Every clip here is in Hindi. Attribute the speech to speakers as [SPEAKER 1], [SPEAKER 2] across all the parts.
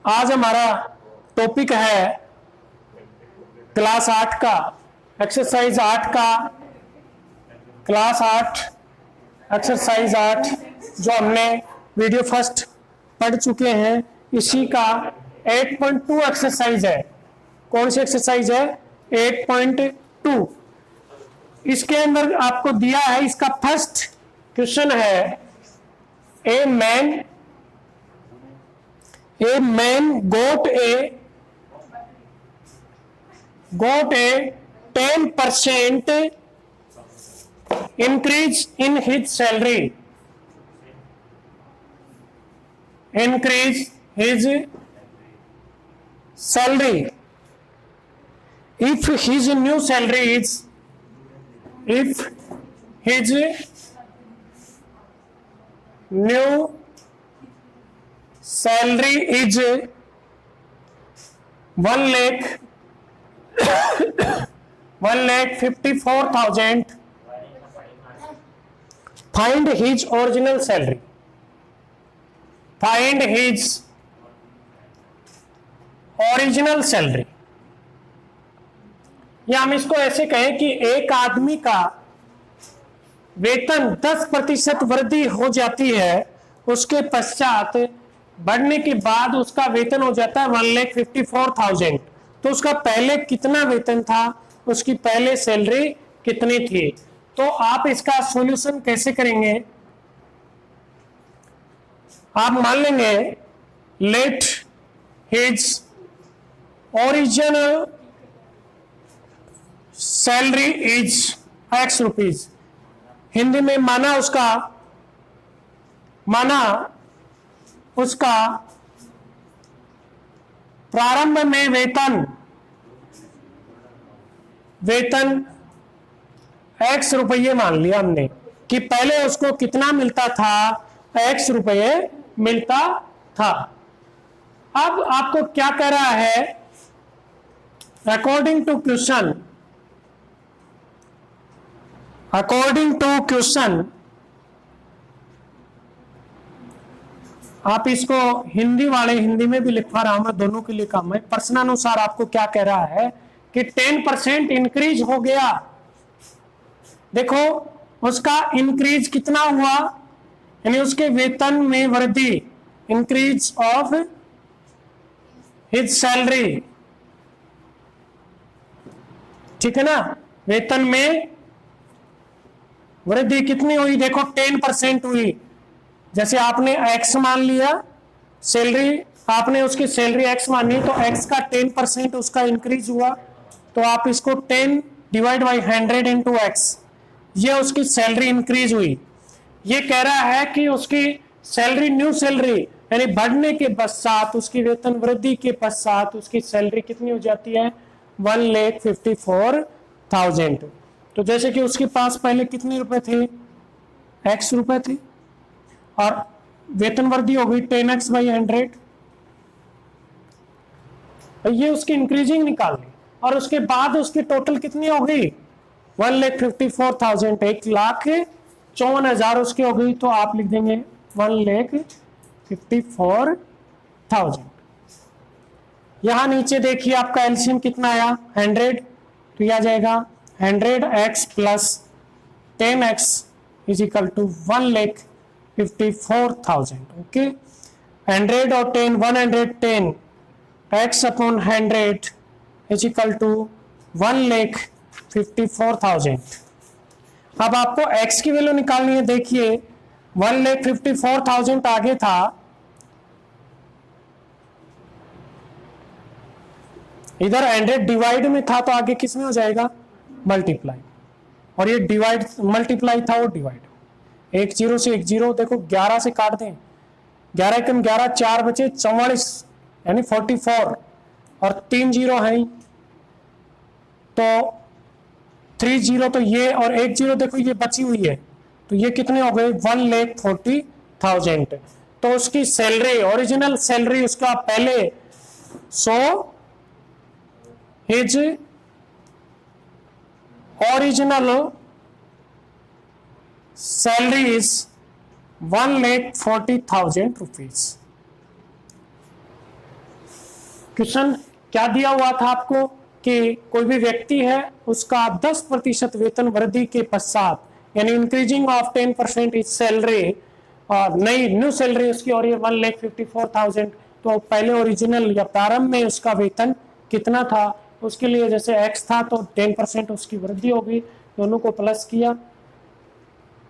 [SPEAKER 1] आज हमारा टॉपिक है क्लास 8 का एक्सरसाइज 8 का क्लास 8 एक्सरसाइज 8 जो हमने वीडियो फर्स्ट पढ़ चुके हैं। इसी का 8.2 एक्सरसाइज है। कौन सी एक्सरसाइज है? 8.2। इसके अंदर आपको दिया है, इसका फर्स्ट क्वेश्चन है a man got a 10% increase in his salary. Increase his salary. If his new salary is 1,54,000, find his original salary. Find his original salary. या हम इसको ऐसे कहें कि एक आदमी का वेतन 10% वृद्धि हो जाती है, उसके पश्चात बढ़ने के बाद उसका वेतन हो जाता है 1,54,000। तो उसका पहले कितना वेतन था, उसकी पहले सैलरी कितनी थी? तो आप इसका सॉल्यूशन कैसे करेंगे? आप मान लेंगे late his original salary is X rupees. Hindi में माना उसका प्रारंभ में वेतन X रुपये मान लिया हमने कि पहले उसको कितना मिलता था, X रुपये मिलता था। अब आपको क्या कह रहा है? अकॉर्डिंग टू क्वेश्चन आप इसको हिंदी में भी लिखवा रहा हूं मैं, दोनों के लिए काम है। प्रश्नानुसार आपको क्या कह रहा है कि 10% इंक्रीज हो गया। देखो उसका इंक्रीज कितना हुआ, यानी उसके वेतन में वृद्धि, इंक्रीज ऑफ हिज सैलरी, ठीक है ना। वेतन में वृद्धि कितनी हुई? देखो 10% हुई। जैसे आपने X मान लिया सैलरी, आपने उसकी सैलरी X मानी तो X का 10% उसका इंक्रीज हुआ। तो आप इसको 10 डिवाइड बाई 100 इंटू X, ये उसकी सैलरी इंक्रीज हुई। ये कह रहा है कि उसकी सैलरी, न्यू सैलरी यानी बढ़ने के पश्चात, उसकी वेतन वृद्धि के पश्चात उसकी सैलरी कितनी हो जाती है? 1,54,000। तो जैसे कि उसके पास पहले कितने रुपए थे? X रुपए थे, और वेतन वृद्धि हो गई 10x बाई 100। ये उसकी इंक्रीजिंग निकाल ली, और उसके बाद उसकी टोटल कितनी हो गई? 1,54,000, 1,54,000 उसकी हो गई। तो आप लिख देंगे 1,54,000। यहां नीचे देखिए आपका एलसीएम कितना आया? 100। तो यह आ जाएगा 100x plus 10x is equal to 1,54,000। Okay, 100 और 10, 110 x upon 100 is equal to 1,54,000। अब आपको x की वैल्यू निकालनी है। देखिए 1,54,000 आगे था, इधर 100 डिवाइड में था, तो आगे किस में हो जाएगा? मल्टीप्लाई। और ये डिवाइड मल्टीप्लाई था, वो डिवाइड। 1 0 से 1 0, देखो 11 से काट दें, 11 कम 11, 4 बचे 44 यानी 44, और 3 0 है तो 3 0, तो ये और 1 0 देखो ये बची हुई है, तो ये कितने हो गए? 1,40,000। तो उसकी सैलरी, ओरिजिनल सैलरी उसका पहले, so his original salary is 1,40,000 rupees. Question क्या दिया हुआ था आपको कि कोई भी व्यक्ति है उसका 10% वेतन वृद्धि के पश्चात यानी इंक्रीजिंग ऑफ 10% इज सैलरी और नई न्यू सैलरी उसकी और ये 1,54,000, तो पहले ओरिजिनल या प्रारंभ में उसका वेतन कितना था उसके लिए जैसे x था तो 10% उसकी वृद्धि होगी, दोनों को प्लस किया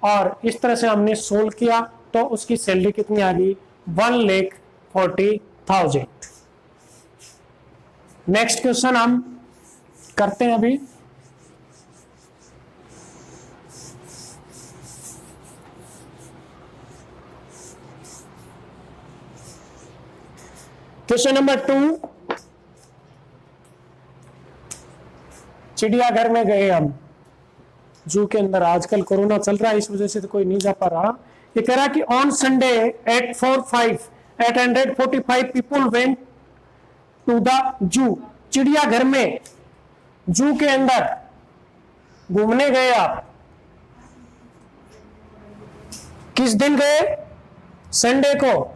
[SPEAKER 1] और इस तरह से हमने सोल्व किया तो उसकी सैलरी कितनी आ गई 1,40,000। नेक्स्ट क्वेश्चन हम करते हैं अभी। क्वेश्चन नंबर 2, चिड़ियाघर में गए हम, जू के अंदर। आजकल कोरोना चल रहा है इस वजह से तो कोई नहीं जा पा रहा। ये कह रहा कि on Sunday at 845 people went to the zoo. चिड़ियाघर में, जू के अंदर घूमने गए आप, किस दिन गए? संडे को,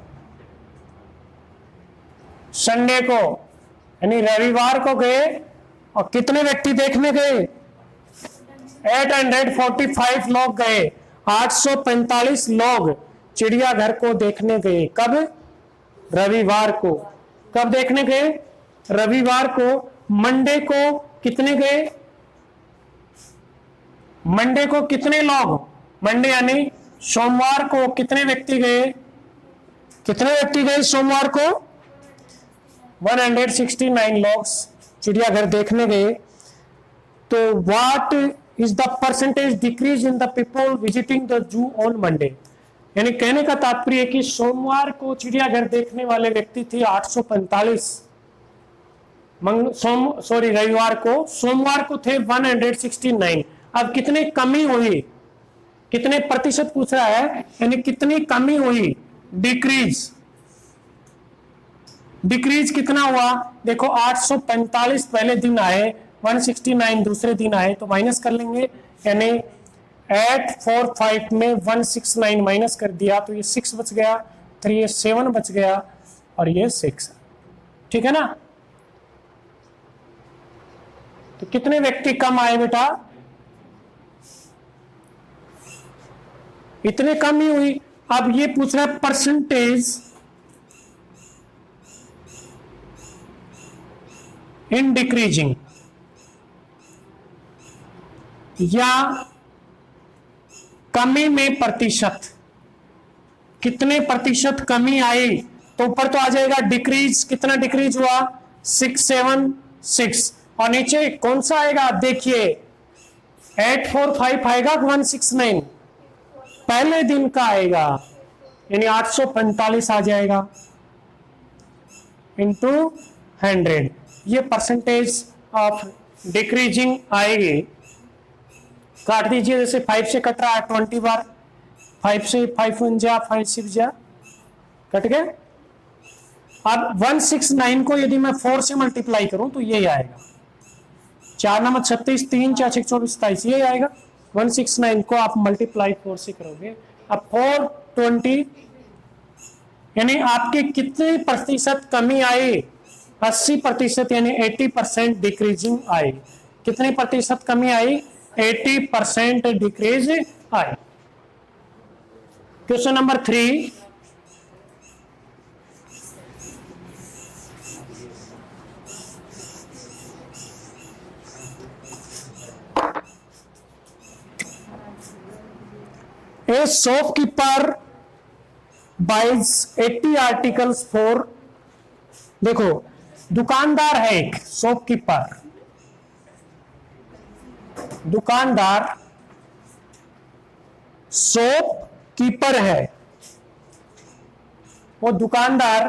[SPEAKER 1] संडे को यानी रविवार को गए। और कितने व्यक्ति देखने गए? 845 लोग गए, 845 लोग चिड़ियाघर को देखने गए। कब? रविवार को। कब देखने गए? रविवार को। मंडे को कितने गए? मंडे को कितने लोग? मंडे यानी सोमवार को कितने व्यक्ति गए? कितने व्यक्ति गए सोमवार को? 169 लोग चिड़ियाघर देखने गए। तो what is the percentage decrease in the people visiting the zoo on Monday? यानी कहने का तात्पर्य कि सोमवार को चिड़ियाघर देखने वाले व्यक्ति थे 845, रविवार को, सोमवार को थे 169। अब कितनी कमी हुई? कितने प्रतिशत पूछ रहा है, यानी कितनी कमी हुई? डिक्रीज। डिक्रीज कितना हुआ? देखो 845 पहले दिन आए, 169 दूसरे दिन आए, तो माइनस कर लेंगे। यानी 845 में 169 माइनस कर दिया तो ये 6 बच गया, 3 ये 7 बच गया और ये 6। ठीक है ना? तो कितने व्यक्ति कम आए बेटा? इतने कम ही हुई। अब ये पूछ रहा है परसेंटेज इन डिक्रीजिंग, या कमी में प्रतिशत, कितने प्रतिशत कमी आई? तो ऊपर तो आ जाएगा डिक्रीज, कितना डिक्रीज हुआ? 676। और नीचे कौन सा आएगा आप देखिए, 845 आएगा 169 पहले दिन का आएगा, यानी 845 आ जाएगा इंटू 100। ये परसेंटेज ऑफ डिक्रीजिंग आएगी। काट दीजिए, जैसे 5 से कट रहा है 20 बार, 5 से 5 1 जा, 5 6 जा, कट गए। अब 169 को यदि मैं 4 से मल्टीप्लाई करूं तो यही आएगा, 4 नंबर 36, 3 4 6 24 27, ये आएगा। 169 को आप मल्टीप्लाई 4 से करोगे, अब 420, यानी आपके कितने प्रतिशत कमी आई? 80%, यानी 80% डिक्रीजिंग आई। कितने प्रतिशत कमी आई? 80% decrease I. Question number 3, A shopkeeper buys 80 articles for, देखो दुकानदार है एक, शॉपकीपर, दुकानदार शॉपकीपर है। वो दुकानदार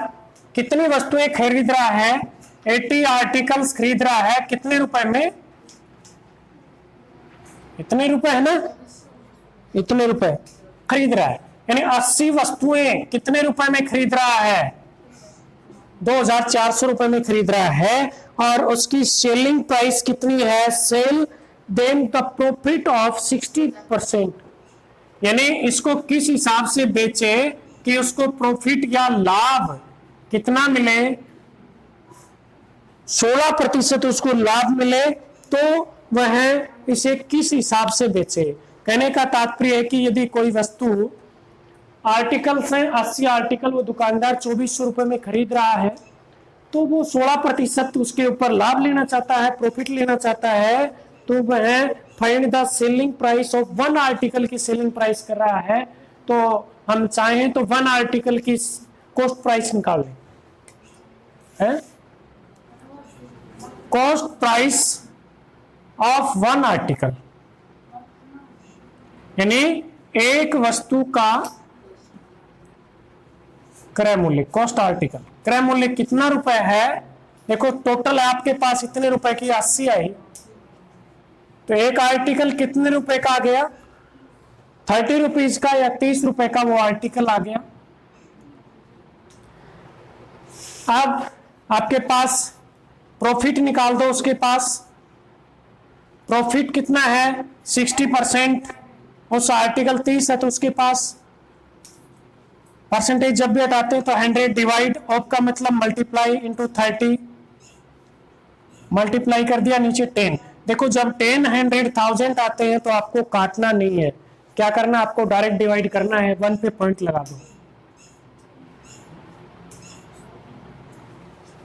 [SPEAKER 1] कितनी वस्तुएं खरीद रहा है? 80 आर्टिकल्स खरीद रहा है। कितने रुपए में? इतने रुपए है ना, इतने रुपए खरीद रहा है, यानी 80 वस्तुएं कितने रुपए में खरीद रहा है? 2400 रुपए में खरीद रहा है। और उसकी सेलिंग प्राइस कितनी है? Sell then the profit of 60%, यानी इसको किस हिसाब से बेचे कि उसको प्रॉफिट या लाभ कितना मिले? 16% उसको लाभ मिले तो वह इसे किस हिसाब से बेचे। कहने का तात्पर्य है कि यदि कोई वस्तु आर्टिकल से 80 आर्टिकल वो दुकानदार 2400 रुपए में खरीद रहा है, तो वो 16% उसके ऊपर लाभ लेना चाहता है, प्रॉफिट लेना चाहता है, तो वह find the selling price of one article की सेलिंग प्राइस कर रहा है। तो हम चाहें तो वन आर्टिकल की कॉस्ट प्राइस निकाल लें, cost price of one article, यानी एक वस्तु का क्रय मूल्य, कॉस्ट आर्टिकल क्रय मूल्य कितना रुपए है। देखो टोटल आपके पास इतने रुपए की 80 आई, तो एक आर्टिकल कितने रुपए का आ गया, 30 रुपीज का या 30 रुपए का वो आर्टिकल आ गया। अब आपके पास प्रॉफिट निकाल दो, उसके पास प्रॉफिट कितना है 60%, उस आर्टिकल 30 है तो उसके पास परसेंटेज जब भी हटाते हैं तो 100 डिवाइड ऑफ का मतलब मल्टीप्लाई इंटू 30, मल्टीप्लाई कर दिया, नीचे 10। देखो जब 10 100,000 आते हैं तो आपको काटना नहीं है, क्या करना आपको डायरेक्ट डिवाइड करना है, 1 पे पॉइंट लगा दो।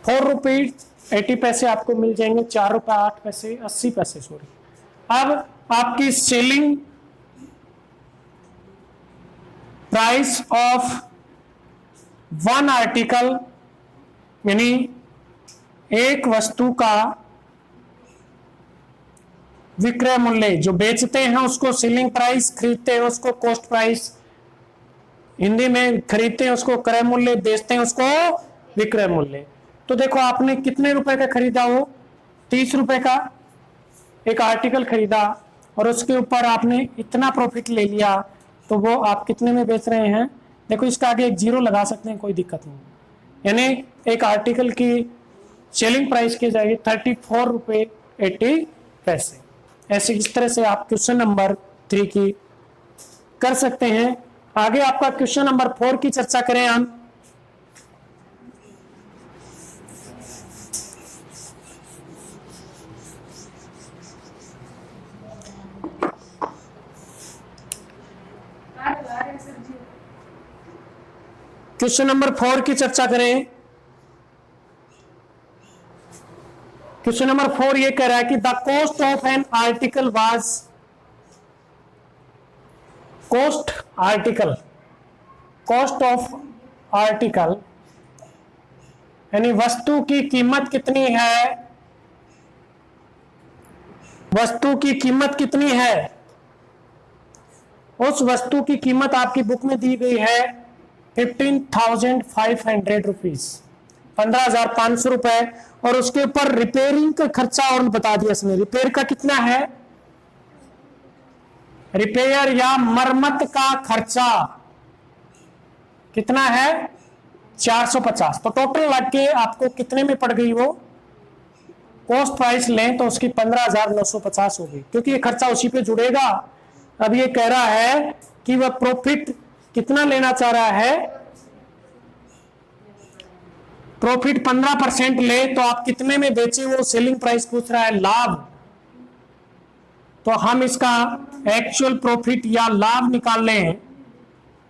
[SPEAKER 1] 4 रुपीज 80 पैसे आपको मिल जाएंगे, 4 रुपए 8 पैसे 80 पैसे सॉरी। अब आपकी selling price of one article, यानी एक वस्तु का विक्रय मूल्य, जो बेचते हैं उसको सेलिंग प्राइस, खरीदते हैं उसको कॉस्ट प्राइस, हिंदी में खरीदते हैं उसको क्रय मूल्य, बेचते हैं उसको विक्रय मूल्य। तो देखो आपने कितने रुपए का खरीदा, वो 30 रुपए का एक आर्टिकल खरीदा और उसके ऊपर आपने इतना प्रॉफिट ले लिया, तो वो आप कितने में बेच रहे हैं। देखो इसका आगे एक जीरो लगा सकते हैं, कोई दिक्कत नहीं, यानी एक आर्टिकल की सेलिंग प्राइस की जाएगी 34 रुपए 80 पैसे। ऐसे इस तरह से आप क्वेश्चन नंबर 3 की कर सकते हैं। आगे आपका क्वेश्चन नंबर 4 की चर्चा करें हम। क्वेश्चन नंबर 4 की चर्चा करें। क्वेश्चन नंबर 4 ये कह रहा है कि the cost of an article was, cost article, cost of article यानी वस्तु की कीमत कितनी है, वस्तु की कीमत कितनी है, उस वस्तु की कीमत आपकी बुक में दी गई है 15,500 रुपीज, 15,500 रुपए, और उसके ऊपर रिपेयरिंग का खर्चा और बता दिया इसने। रिपेयर का कितना है, रिपेयर या मरम्मत का खर्चा कितना है 450। तो टोटल लग के आपको कितने में पड़ गई वो, कॉस्ट प्राइस लें तो उसकी 15,950 होगी, क्योंकि ये खर्चा उसी पे जुड़ेगा। अब ये कह रहा है कि वह प्रॉफिट कितना लेना चाह रहा है, प्रॉफिट 15% ले तो आप कितने में बेचे, वो सेलिंग प्राइस पूछ रहा है, लाभ। तो हम इसका एक्चुअल प्रॉफिट या लाभ निकाल लें,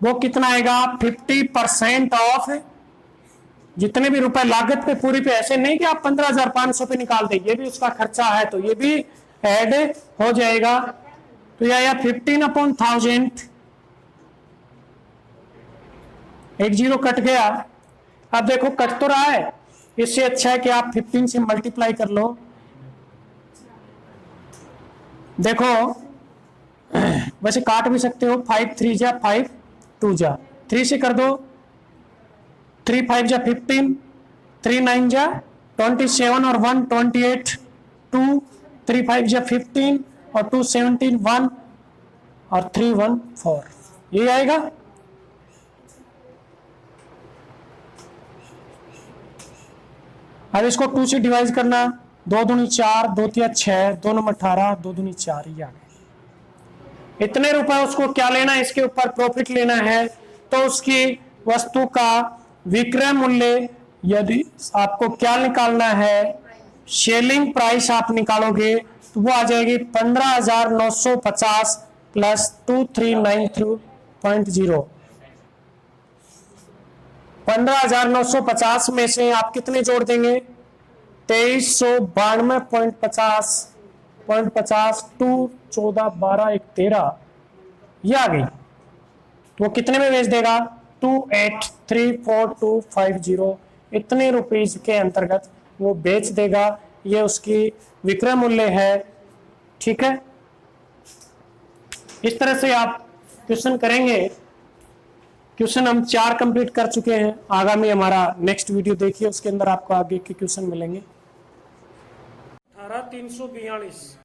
[SPEAKER 1] वो कितना आएगा 50% ऑफ जितने भी रुपए लागत पे पूरी पे, ऐसे नहीं कि आप 15,500 पे निकाल दें, ये भी उसका खर्चा है तो ये भी ऐड हो जाएगा। तो यह 15/1000, एक जीरो कट गया। अब देखो कट तो रहा है, इससे अच्छा है कि आप 15 से मल्टीप्लाई कर लो। देखो वैसे काट भी सकते हो, 5 3 जा 5 2 जा 3 से कर दो, 3 5 जा 15, 3 9 जा 27 और 1 28, 2 3 5 जा 15 और 2 17 1 और 3 1 4, ये आएगा। अब इसको 2 से डिवाइड करना, 2 दूनी 4, 2 तिया 6, 2 नंबर 18, 2 दूनी 4, ये आ गए। इतने रुपए उसको क्या लेना है, इसके ऊपर प्रॉफिट लेना है, तो उसकी वस्तु का विक्रय मूल्य यदि आपको क्या निकालना है, सेलिंग प्राइस आप निकालोगे तो वो आ जाएगी 15,950 प्लस 2393.0। 15,950 में से आप कितने जोड़ देंगे? 2392.50 टू 14 12 1 13, ये आ गई। तो वो कितने में बेच देगा? 2834,250, इतने रुपीज के अंतर्गत वो बेच देगा। ये उसकी विक्रय मूल्य है। ठीक है, इस तरह से आप क्वेश्चन करेंगे। क्वेश्चन हम 4 कंप्लीट कर चुके हैं। आगामी हमारा नेक्स्ट वीडियो देखिए, उसके अंदर आपको आगे के क्वेश्चन मिलेंगे। 18,342